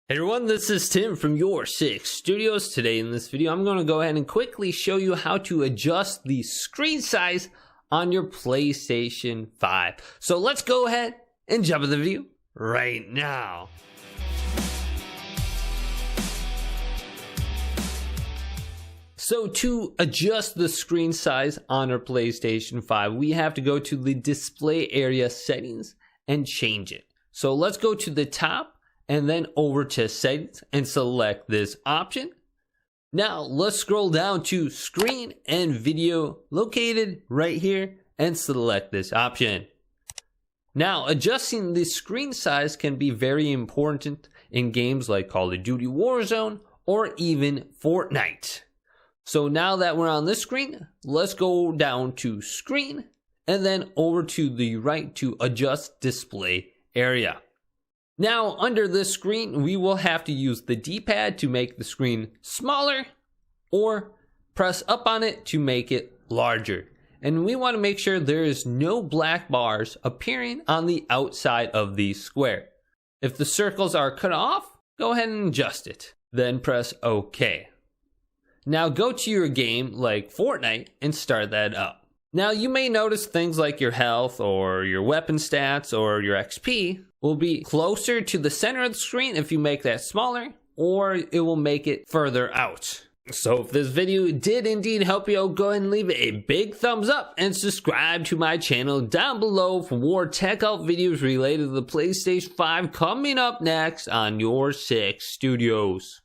Hey everyone, this is Tim from YourSixStudios. Today in this video, I'm going to go ahead and quickly show you how to adjust the screen size on your PlayStation 5. So let's go ahead and jump into the video right now. So to adjust the screen size on our PlayStation 5, we have to go to the display area settings and change it. So let's go to the top and then over to settings and select this option. Now let's scroll down to screen and video located right here and select this option. Now adjusting the screen size can be very important in games like Call of Duty Warzone or even Fortnite. So now that we're on this screen, let's go down to screen and then over to the right to adjust display area. Now under this screen, we will have to use the D-pad to make the screen smaller or press up on it to make it larger. And we want to make sure there is no black bars appearing on the outside of the square. If the circles are cut off, go ahead and adjust it. Then press OK. Now go to your game like Fortnite and start that up. Now you may notice things like your health or your weapon stats or your XP will be closer to the center of the screen if you make that smaller, or it will make it further out. So if this video did indeed help you out, go ahead and leave it a big thumbs up and subscribe to my channel down below for more tech out videos related to the PlayStation 5 coming up next on YourSixStudios.